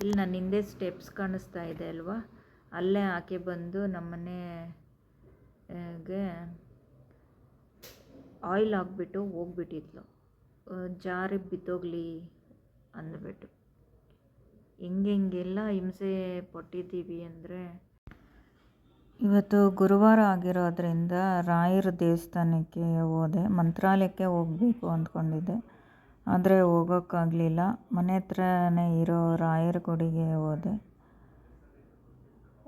ಇಲ್ಲಿ ನನ್ನ ಹಿಂದೆ ಸ್ಟೆಪ್ಸ್ ಕಾಣಿಸ್ತಾ ಇದೆ ಅಲ್ವಾ, ಅಲ್ಲೇ ಆಕೆ ಬಂದು ನಮ್ಮನೆಗೆ ಆಯಿಲ್ ಹಾಕ್ಬಿಟ್ಟು ಹೋಗ್ಬಿಟ್ಟಿದ್ಲು, ಜಾರಿ ಬಿದ್ದೋಗ್ಲಿ ಅಂದ್ಬಿಟ್ಟು. ಹೆಂಗೆಲ್ಲ ಹಿಂಸೆ ಪಟ್ಟಿದ್ದೀವಿ ಅಂದರೆ. ಇವತ್ತು ಗುರುವಾರ ಆಗಿರೋದ್ರಿಂದ ರಾಯರ ದೇವಸ್ಥಾನಕ್ಕೆ ಹೋದೆ. ಮಂತ್ರಾಲಯಕ್ಕೆ ಹೋಗಬೇಕು ಅಂದ್ಕೊಂಡಿದ್ದೆ, ಆದರೆ ಹೋಗೋಕ್ಕಾಗಲಿಲ್ಲ. ಮನೆ ಹತ್ರನೇ ಇರೋ ರಾಯರ ಗುಡಿಗೆ ಹೋದೆ.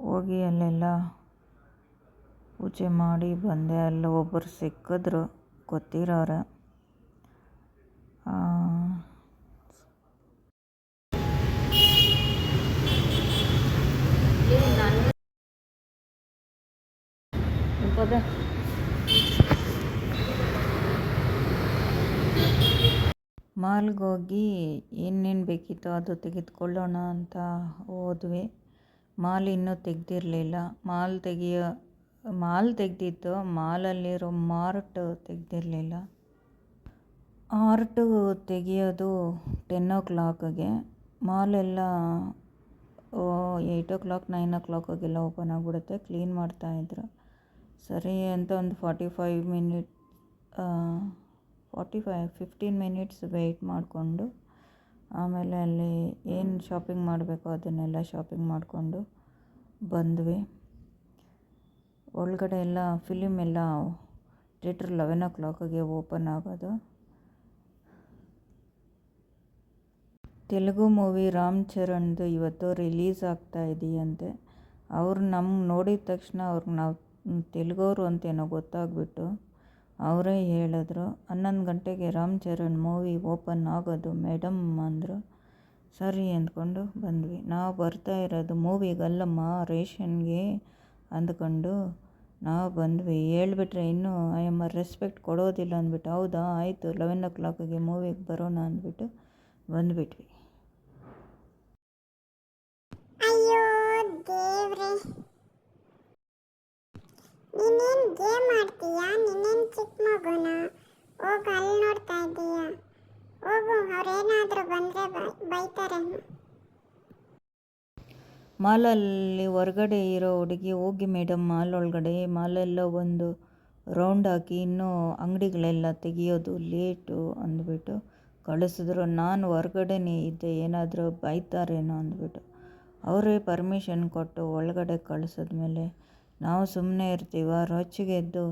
ಹೋಗಿ ಅಲ್ಲೆಲ್ಲ ಪೂಜೆ ಮಾಡಿ ಬಂದೆ. ಅಲ್ಲಿ ಒಬ್ಬರು ಸಿಕ್ಕಿದ್ರು, ಗೊತ್ತಿರೋರೆ. ಮಾಲ್ಗೆ ಹೋಗಿ ಏನೇನು ಬೇಕಿತ್ತೋ ಅದು ತೆಗೆದುಕೊಳ್ಳೋಣ ಅಂತ ಹೋದ್ವಿ. ಮಾಲ್ ಇನ್ನೂ ತೆಗ್ದಿರಲಿಲ್ಲ. ಮಾಲ್ ತೆಗೆದಿತ್ತು, ಮಾಲಲ್ಲಿರೋ ಮಾರ್ಟ್ ತೆಗ್ದಿರಲಿಲ್ಲ. ಆರ್ಟು ತೆಗಿಯೋದು 10 o'clockಗೆ, ಮಾಲೆಲ್ಲ 8 o'clock 9 o'clockಗೆಲ್ಲ ಓಪನ್ ಆಗಿಬಿಡುತ್ತೆ. ಕ್ಲೀನ್ ಮಾಡ್ತಾಯಿದ್ರು. ಸರಿ ಅಂತ ಒಂದು 15 ಮಿನಿಟ್ಸ್ ವೆಯ್ಟ್ ಮಾಡಿಕೊಂಡು ಆಮೇಲೆ ಅಲ್ಲಿ ಏನು ಶಾಪಿಂಗ್ ಮಾಡಬೇಕೋ ಅದನ್ನೆಲ್ಲ ಶಾಪಿಂಗ್ ಮಾಡಿಕೊಂಡು ಬಂದ್ವಿ. ಒಳಗಡೆ ಎಲ್ಲ ಫಿಲಿಮ್ ಎಲ್ಲ ಥಿಯೇಟ್ರ್ 11 o'clockಗೆ ಓಪನ್ ಆಗೋದು. ತೆಲುಗು ಮೂವಿ ರಾಮ್ ಚರಣ್ದು ಇವತ್ತು ರಿಲೀಸ್ ಆಗ್ತಾ ಇದೆಯಂತೆ. ಅವ್ರು ನಮ್ಗೆ ನೋಡಿದ ತಕ್ಷಣ ಅವ್ರಿಗೆ ನಾವು ತೆಲುಗವರು ಅಂತೇನೋ ಗೊತ್ತಾಗ್ಬಿಟ್ಟು ಅವರೇ ಹೇಳಿದ್ರು, 11 ಗಂಟೆಗೆ ರಾಮ್ ಚರಣ್ ಮೂವಿ ಓಪನ್ ಆಗೋದು ಮೇಡಮ್ ಅಂದರು. ಸರಿ ಅಂದ್ಕೊಂಡು ಬಂದ್ವಿ. ನಾವು ಬರ್ತಾ ಇರೋದು ಮೂವಿಗಲ್ಲಮ್ಮ, ರೇಷನ್ಗೆ ಅಂದ್ಕೊಂಡು ನಾವು ಬಂದ್ವಿ. ಹೇಳ್ಬಿಟ್ರೆ ಇನ್ನೂ ಅಯ್ಯಮ್ಮ ರೆಸ್ಪೆಕ್ಟ್ ಕೊಡೋದಿಲ್ಲ ಅಂದ್ಬಿಟ್ಟು, ಹೌದಾ ಆಯಿತು 11 o'clockಗೆ ಮೂವಿಗೆ ಬರೋಣ ಅಂದ್ಬಿಟ್ಟು ಬಂದುಬಿಟ್ವಿ. ಅಯ್ಯೋ ದೇವ್ರೆ, ನೀನೇನು ಗೇಮ್ ಆಡ್ತೀಯಾ? ನೀನೇನು ಚಿಕ್ಕ ಮಗುನ? ಹೋಗು, ಅಲ್ಲಿ ನೋಡ್ತಾ ಇದ್ದೀಯಾ? ಹೋಗು, ಅವ್ರೇನಾದರೂ ಬಂದರೆ ಬೈತಾರೆ. ಮಾಲಲ್ಲಿ ಹೊರಗಡೆ ಇರೋ ಹುಡುಗಿ, ಹೋಗಿ ಮೇಡಮ್ ಮಾಲ್ ಒಳಗಡೆ, ಮಾಲೆಲ್ಲ ಒಂದು ರೌಂಡ್ ಹಾಕಿ ಇನ್ನೂ ಅಂಗಡಿಗಳೆಲ್ಲ ತೆಗಿಯೋದು ಲೇಟು ಅಂದ್ಬಿಟ್ಟು ಕಳಿಸಿದ್ರು. ನಾನು ಹೊರಗಡೆನೇ ಇದ್ದೆ, ಏನಾದರೂ ಬೈತಾರೇನೋ ಅಂದ್ಬಿಟ್ಟು ಅವರೇ ಪರ್ಮಿಷನ್ ಕೊಟ್ಟು ಒಳಗಡೆ ಕಳಿಸಿದ್ಮೇಲೆ ನಾವು ಸುಮ್ಮನೆ ಇರ್ತೀವ. ರೊಚ್ಚಿಗೆದ್ದು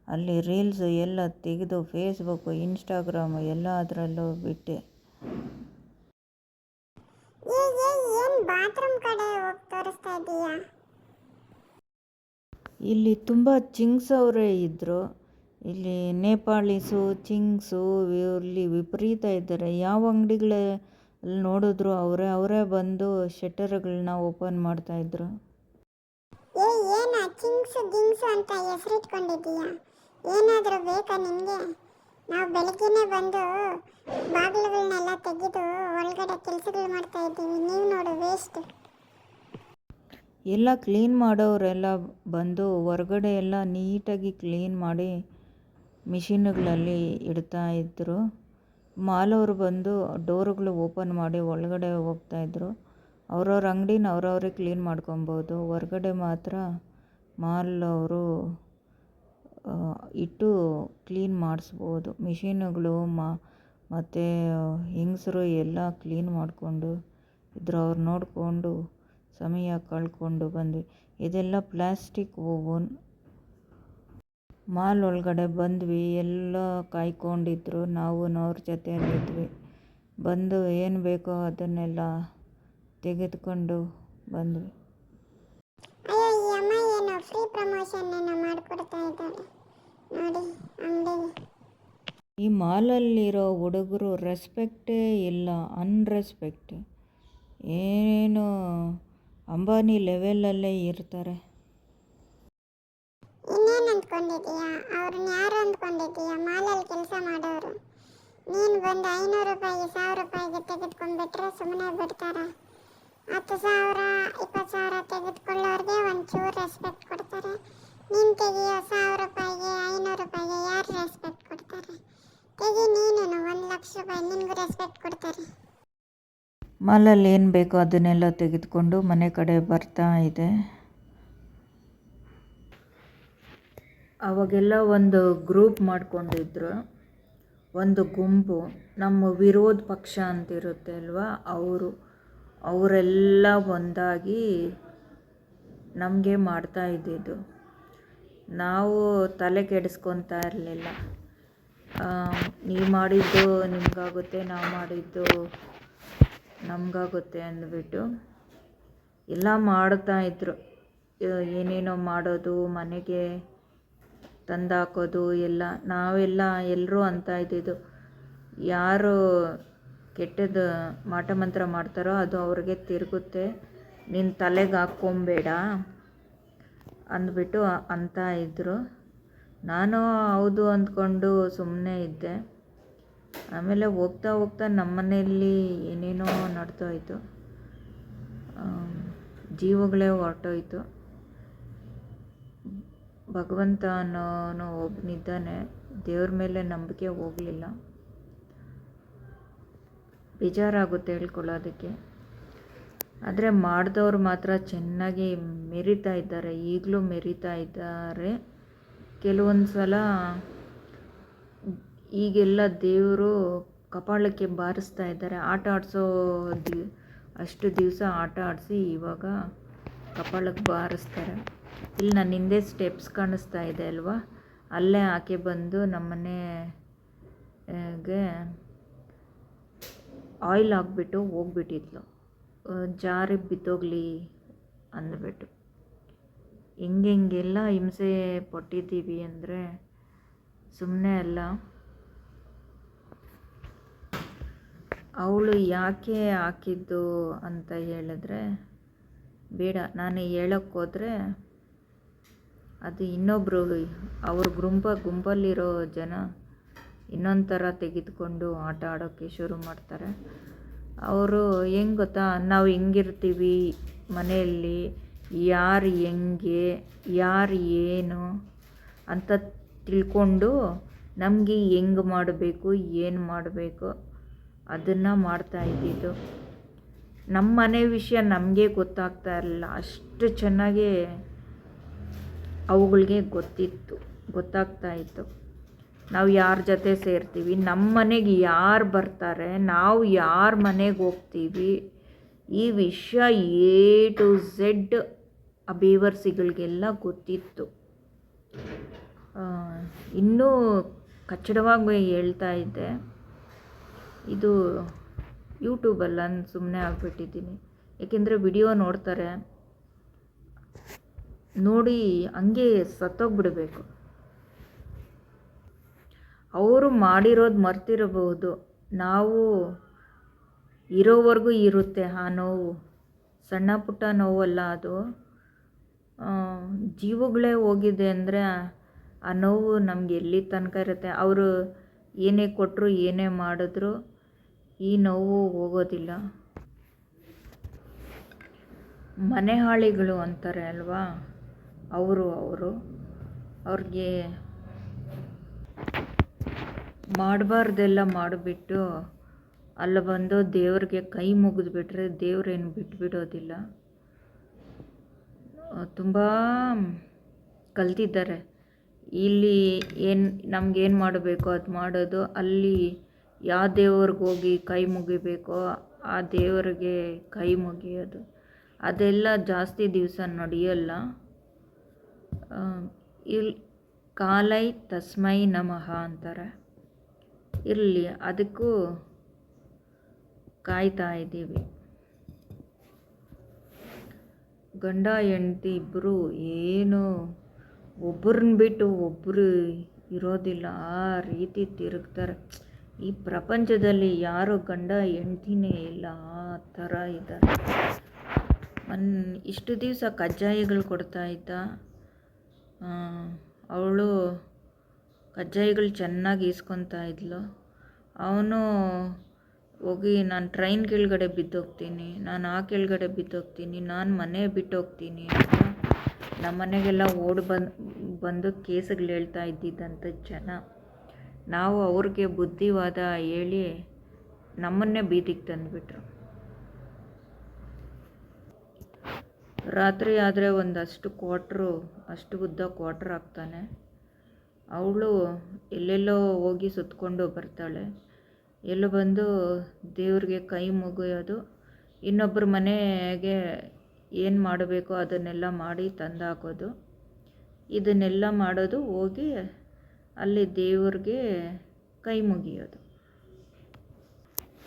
ಅಲ್ಲಿ ರೀಲ್ಸು ಎಲ್ಲ ತೆಗೆದು ಫೇಸ್ಬುಕ್ಕು ಇನ್ಸ್ಟಾಗ್ರಾಮು ಎಲ್ಲ ಅದರಲ್ಲೂ ಬಿಟ್ಟೆ. ಏನು ಬಾತ್ರೂಮ್ ಕಡೆ ಹೋಗಿ ತೋರಿಸ್ತಾ ಇದ್ದೀಯಾ? ಇಲ್ಲಿ ತುಂಬ ಚಿಂಗ್ಸ್ ಅವರೇ ಇದ್ದರು. ಇಲ್ಲಿ ನೇಪಾಳೀಸು, ಚಿಂಗ್ಸು ಇಲ್ಲಿ ವಿಪರೀತ ಇದ್ದಾರೆ. ಯಾವ ಅಂಗಡಿಗಳಲ್ಲಿ ನೋಡಿದ್ರು ಅವರೇ ಬಂದು ಶಟರ್ಗಳನ್ನ ಓಪನ್ ಮಾಡ್ತಾಯಿದ್ರು. ಏನ ಚಿಂಗ್ಸು ಗಿಂಗ್ಸು ಅಂತ ಹೆಸರಿಟ್ಕೊಂಡಿದ್ದೀಯಾ? ಏನಾದರೂ ಬೇಕಾ ನಿನಗೆ? ನಾವು ಬೆಳಗ್ಗೆನೇ ಬಂದು ಬಾಗಿಲುಗಳನ್ನೆಲ್ಲ ತೆಗೆದು ಒಳಗಡೆ ಕೆಲಸಗಳು ಮಾಡ್ತಾ ಇದ್ದೀವಿ. ನೀವು ನೋಡು ವೇಸ್ಟ್. ಎಲ್ಲ ಕ್ಲೀನ್ ಮಾಡೋರೆಲ್ಲ ಬಂದು ಹೊರಗಡೆ ಎಲ್ಲ ನೀಟಾಗಿ ಕ್ಲೀನ್ ಮಾಡಿ ಮಿಷಿನ್ಗಳಲ್ಲಿ ಇಡ್ತಾ ಇದ್ದರು. ಮಾಲವರು ಬಂದು ಡೋರುಗಳು ಓಪನ್ ಮಾಡಿ ಒಳಗಡೆ ಹೋಗ್ತಾಯಿದ್ರು. ಅವ್ರವ್ರ ಅಂಗಡಿನ ಅವ್ರವರೇ ಕ್ಲೀನ್ ಮಾಡ್ಕೊಬೋದು. ಹೊರಗಡೆ ಮಾತ್ರ ಮಾಲ್ ಅವರು ಇಟ್ಟು ಕ್ಲೀನ್ ಮಾಡಿಸ್ಬೋದು. ಮಿಷಿನ್ಗಳು ಮತ್ತು ಹೆಂಗಸರು ಎಲ್ಲ ಕ್ಲೀನ್ ಮಾಡಿಕೊಂಡು ಇದ್ರು. ಅವ್ರು ನೋಡಿಕೊಂಡು ಸಮಯ ಕಳ್ಕೊಂಡು ಬಂದ್ವಿ. ಇದೆಲ್ಲ ಪ್ಲಾಸ್ಟಿಕ್ ಓವನ್. ಮಾಲ್ ಒಳಗಡೆ ಬಂದ್ವಿ, ಎಲ್ಲ ಕಾಯ್ಕೊಂಡಿದ್ರು. ನಾವು ಅವ್ರ ಜೊತೆಯಲ್ಲಿದ್ವಿ. ಬಂದು ಏನು ಬೇಕೋ ಅದನ್ನೆಲ್ಲ ತೆಗೆದುಕೊಂಡು ಬಂದ್ವಿ. ಅಯ್ಯೋ, ಈ ಅಮ್ಮ ಏನೋ ಫ್ರೀ ಪ್ರಮೋಷನ್ ಏನೋ ಮಾಡಿಕೊಡ್ತಾ ಇದ್ದಾಳೆ ನೋಡಿ ಅಂಗಡಿಗೆ. ಈ ಮಾಲಲ್ಲಿರೋ ಹುಡುಗರು ರೆಸ್ಪೆಕ್ಟೇ ಇಲ್ಲ, ಅನ್ರೆಸ್ಪೆಕ್ಟ್. ಏನು ಅಂಬಾನಿ ಲೆವೆಲಲ್ಲೇ ಇರ್ತಾರೆ. ಇನ್ನೇನು ಅಂದ್ಕೊಂಡಿದ್ದೀಯಾ? ಅವ್ರನ್ನ ಯಾರು ಅಂದ್ಕೊಂಡಿದ್ದೀಯಾ? ಮಾಲಲ್ಲಿ ಕೆಲಸ ಮಾಡೋರು. ನೀನು ಬಂದು 500 ರೂಪಾಯಿಗೆ 1000 ರೂಪಾಯಿಗೆ ತೆಗೆದುಕೊಂಡ್ಬಿಟ್ರೆ ಸುಮ್ಮನೆ ಬಿಡ್ತಾರ? 10,000 20,000 ತೆಗೆದುಕೊಳ್ಳೋರಿಗೆ ಒಂಚೂರು ರೆಸ್ಪೆಕ್ಟ್ ಕೊಡ್ತಾರೆ. ನೀನು ತೆಗಿಯೋ 1000 ರೂಪಾಯಿಗೆ 500 ರೂಪಾಯಿಗೆ ಯಾರು ರೆಸ್ಪೆಕ್ಟ್ ಕೊಡ್ತಾರೆ? ತೆಗಿ ನೀನು 1 ಲಕ್ಷ ರೂಪಾಯಿ, ನಿನಗೂ ರೆಸ್ಪೆಕ್ಟ್ ಕೊಡ್ತಾರೆ. ಮಾಲಲ್ಲಿ ಏನು ಬೇಕೋ ಅದನ್ನೆಲ್ಲ ತೆಗೆದುಕೊಂಡು ಮನೆ ಕಡೆ ಬರ್ತಾ ಇದೆ. ಅವಾಗೆಲ್ಲ ಒಂದು ಗ್ರೂಪ್ ಮಾಡ್ಕೊಂಡಿದ್ರು, ಒಂದು ಗುಂಪು, ನಮ್ಮ ವಿರೋಧ ಪಕ್ಷ ಅಂತಿರುತ್ತೆ ಅಲ್ವಾ, ಅವರೆಲ್ಲ ಒಂದಾಗಿ ನಮಗೆ ಮಾಡ್ತಾ ಇದ್ದಿದ್ದು. ನಾವು ತಲೆ ಕೆಡಿಸ್ಕೊತಾ ಇರಲಿಲ್ಲ. ನೀವು ಮಾಡಿದ್ದು ನಿಮಗಾಗುತ್ತೆ, ನಾವು ಮಾಡಿದ್ದು ನಮಗಾಗುತ್ತೆ ಅಂದ್ಬಿಟ್ಟು ಎಲ್ಲ ಮಾಡ್ತಾಯಿದ್ರು. ಏನೇನೋ ಮಾಡೋದು, ಮನೆಗೆ ತಂದಾಕೋದು ಎಲ್ಲ. ನಾವೆಲ್ಲ ಎಲ್ಲರೂ ಅಂತ ಇದ್ದಿದ್ದು, ಯಾರು ಕೆಟ್ಟದ್ದು ಮಾಟ ಮಂತ್ರ ಮಾಡ್ತಾರೋ ಅದು ಅವ್ರಿಗೆ ತಿರುಗುತ್ತೆ, ನಿನ್ನ ತಲೆಗೆ ಹಾಕ್ಕೊಂಬೇಡ ಅಂದ್ಬಿಟ್ಟು ಅಂತ ಇದ್ದರು. ನಾನು ಹೌದು ಅಂದ್ಕೊಂಡು ಸುಮ್ಮನೆ ಇದ್ದೆ. ಆಮೇಲೆ ಹೋಗ್ತಾ ಹೋಗ್ತಾ ನಮ್ಮ ಮನೆಯಲ್ಲಿ ಏನೇನೋ ನಡ್ದೋಯ್ತು, ಜೀವಗಳೇ ಹೊರಟೋಯ್ತು. ಭಗವಂತ ಅನ್ನೋನು ಒಬ್ಬನಿದ್ದಾನೆ, ದೇವ್ರ ಮೇಲೆ ನಂಬಿಕೆ ಹೋಗಲಿಲ್ಲ. ಬೇಜಾರಾಗುತ್ತೆ ಹೇಳ್ಕೊಳ್ಳೋದಕ್ಕೆ. ಆದರೆ ಮಾಡಿದವ್ರು ಮಾತ್ರ ಚೆನ್ನಾಗಿ ಮೆರಿತಾ ಇದ್ದಾರೆ, ಈಗಲೂ ಮೆರಿತಾ ಇದ್ದಾರೆ. ಕೆಲವೊಂದು ಸಲ ಈಗೆಲ್ಲ ದೇವರು ಕಪಾಳಕ್ಕೆ ಬಾರಿಸ್ತಾ ಇದ್ದಾರೆ. ಆಟ ಆಡಿಸೋ ಅಷ್ಟು ದಿವಸ ಆಟ ಆಡಿಸಿ ಇವಾಗ ಕಪಾಳಕ್ಕೆ ಬಾರಿಸ್ತಾರೆ. ಇಲ್ಲಿ ನನ್ನ ಹಿಂದೆ ಸ್ಟೆಪ್ಸ್ ಕಾಣಿಸ್ತಾ ಇದೆ ಅಲ್ವಾ, ಅಲ್ಲೇ ಆಕೆ ಬಂದು ನಮ್ಮನೆಗೆ ಆಯಿಲ್ ಹಾಕ್ಬಿಟ್ಟು ಹೋಗ್ಬಿಟ್ಟಿದ್ಲು, ಜಾರಿ ಬಿದ್ದೋಗ್ಲಿ ಅಂದ್ಬಿಟ್ಟು. ಹೆಂಗೆಲ್ಲ ಹಿಂಸೆ ಪಟ್ಟಿದ್ದೀವಿ ಅಂದರೆ ಸುಮ್ಮನೆ ಅಲ್ಲ. ಅವಳು ಯಾಕೆ ಹಾಕಿದ್ದು ಅಂತ ಹೇಳಿದ್ರೆ ಬೇಡ, ನಾನು ಹೇಳೋಕ್ಕೋದ್ರೆ ಅದು ಇನ್ನೊಬ್ಬರು ಅವ್ರ ಗುಂಪಲ್ಲಿರೋ ಜನ ಇನ್ನೊಂದು ಥರ ತೆಗೆದುಕೊಂಡು ಆಟ ಆಡೋಕ್ಕೆ ಶುರು ಮಾಡ್ತಾರೆ. ಅವರು ಹೆಂಗೆ ಗೊತ್ತಾ, ನಾವು ಹೆಂಗಿರ್ತೀವಿ ಮನೆಯಲ್ಲಿ, ಯಾರು ಹೆಂಗೆ, ಯಾರು ಏನು ಅಂತ ತಿಳ್ಕೊಂಡು ನಮಗೆ ಹೆಂಗೆ ಮಾಡಬೇಕು, ಏನು ಮಾಡಬೇಕು ಅದನ್ನು ಮಾಡ್ತಾ ಇದ್ದಿದ್ದು. ನಮ್ಮ ಮನೆ ವಿಷಯ ನಮಗೆ ಗೊತ್ತಾಗ್ತಾ ಇರಲಿಲ್ಲ, ಅಷ್ಟು ಚೆನ್ನಾಗಿ ಅವುಗಳಿಗೆ ಗೊತ್ತಾಗ್ತಾ ಇತ್ತು. ನಾವು ಯಾರ ಜೊತೆ ಸೇರ್ತೀವಿ, ನಮ್ಮ ಮನೆಗೆ ಯಾರು ಬರ್ತಾರೆ, ನಾವು ಯಾರ ಮನೆಗೆ ಹೋಗ್ತೀವಿ, ಈ ವಿಷಯ A to Z ಆ ಬೇವರ್ಸಿಗಳಿಗೆಲ್ಲ ಗೊತ್ತಿತ್ತು. ಇನ್ನೂ ಕಚ್ಚಡವಾಗಿ ಹೇಳ್ತಾ ಇದ್ದೆ. ಇದು ಯೂಟ್ಯೂಬಲ್ಲ ಸುಮ್ಮನೆ ಆಗಿಬಿಟ್ಟಿದ್ದೀನಿ, ಏಕೆಂದರೆ ವಿಡಿಯೋ ನೋಡ್ತಾರೆ, ನೋಡಿ ಹಂಗೆ ಸತ್ತೋಗ್ಬಿಡಬೇಕು. ಅವರು ಮಾಡಿರೋದು ಮರ್ತಿರಬಹುದು, ನಾವು ಇರೋವರೆಗೂ ಇರುತ್ತೆ ಆ ನೋವು. ಸಣ್ಣ ಪುಟ್ಟ ನೋವಲ್ಲ ಅದು, ಜೀವಗಳೇ ಹೋಗಿದೆ ಅಂದರೆ ಆ ನೋವು ನಮಗೆ ಎಲ್ಲಿ ತನಕ ಇರುತ್ತೆ. ಅವರು ಏನೇ ಕೊಟ್ಟರು ಏನೇ ಮಾಡಿದ್ರು ಈ ನೋವು ಹೋಗೋದಿಲ್ಲ. ಮನೆ ಹಾಳಿಗಳು ಅಂತಾರೆ ಅಲ್ವಾ, ಅವ್ರಿಗೆ ಮಾಡಬಾರ್ದೆಲ್ಲ ಮಾಡಿಬಿಟ್ಟು ಅಲ್ಲಿ ಬಂದು ದೇವ್ರಿಗೆ ಕೈ ಮುಗಿದ್ಬಿಟ್ರೆ ದೇವ್ರೇನು ಬಿಟ್ಬಿಡೋದಿಲ್ಲ. ತುಂಬ ಕಲ್ತಿದ್ದಾರೆ. ಇಲ್ಲಿ ನಮಗೇನು ಮಾಡಬೇಕು ಅದು ಮಾಡೋದು, ಅಲ್ಲಿ ಯಾವ ದೇವ್ರಿಗೆ ಹೋಗಿ ಕೈ ಮುಗಿಬೇಕೋ ಆ ದೇವರಿಗೆ ಕೈ ಮುಗಿಯೋದು, ಅದೆಲ್ಲ ಜಾಸ್ತಿ ದಿವಸ ನಡೆಯಲ್ಲ. ಇಲ್ಲಿ ಕಾಲೈ ತಸ್ಮೈ ನಮಃ ಅಂತಾರೆ. ಇರಲಿ, ಅದಕ್ಕೂ ಕಾಯ್ತಾ ಇದ್ದೀವಿ. ಗಂಡ ಹೆಂಡತಿ ಇಬ್ಬರು ಏನು ಒಬ್ಬರನ್ನ ಬಿಟ್ಟು ಒಬ್ಬರು ಇರೋದಿಲ್ಲ, ಆ ರೀತಿ ತಿರುಗ್ತಾರೆ. ಈ ಪ್ರಪಂಚದಲ್ಲಿ ಯಾರು ಗಂಡ ಹೆಂಡ್ತಿನೇ ಇಲ್ಲ, ಆ ಥರ ಇದ್ದಾರೆ. ಇಷ್ಟು ದಿವಸ ಕಜ್ಜಾಯಗಳು ಕೊಡ್ತಾ ಇದ್ದ, ಅವಳು ಕಜ್ಜಾಯಗಳು ಚೆನ್ನಾಗಿ ಈಸ್ಕೊತಾ ಇದ್ಲು. ಅವನು ಹೋಗಿ ನಾನು ಟ್ರೈನ್ ಕೆಳಗಡೆ ಬಿದ್ದೋಗ್ತೀನಿ, ನಾನು ಆ ಕೆಳಗಡೆ ಬಿದ್ದೋಗ್ತೀನಿ, ನಾನು ಮನೆ ಬಿಟ್ಟೋಗ್ತೀನಿ ಅಂತ ನಮ್ಮ ಮನೆಗೆಲ್ಲ ಬಂದು ಕೇಸುಗಳು ಹೇಳ್ತಾ ಇದ್ದಿದ್ದಂಥ ಜನ. ನಾವು ಅವ್ರಿಗೆ ಬುದ್ಧಿವಾದ ಹೇಳಿ ನಮ್ಮನ್ನೇ ಬೀದಿಗೆ ತಂದುಬಿಟ್ರು. ರಾತ್ರಿ ಆದರೆ ಒಂದಷ್ಟು ಕ್ವಾಟ್ರು, ಅಷ್ಟು ಉದ್ದ ಕ್ವಾಟ್ರ್ ಹಾಕ್ತಾನೆ. ಅವಳು ಎಲ್ಲೆಲ್ಲೋ ಹೋಗಿ ಸುತ್ತಕೊಂಡು ಬರ್ತಾಳೆ. ಎಲ್ಲೋ ಬಂದು ದೇವ್ರಿಗೆ ಕೈ ಮುಗಿಯೋದು, ಇನ್ನೊಬ್ಬರ ಮನೆಗೆ ಏನು ಮಾಡಬೇಕೋ ಅದನ್ನೆಲ್ಲ ಮಾಡಿ ತಂದಾಕೋದು. ಇದನ್ನೆಲ್ಲ ಮಾಡೋದು ಹೋಗಿ ಅಲ್ಲಿ ದೇವ್ರಿಗೆ ಕೈ ಮುಗಿಯೋದು.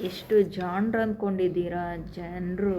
ಎಷ್ಟು ಜಾಣ್ರು ಅಂದ್ಕೊಂಡಿದ್ದೀರಾ ಜನರು?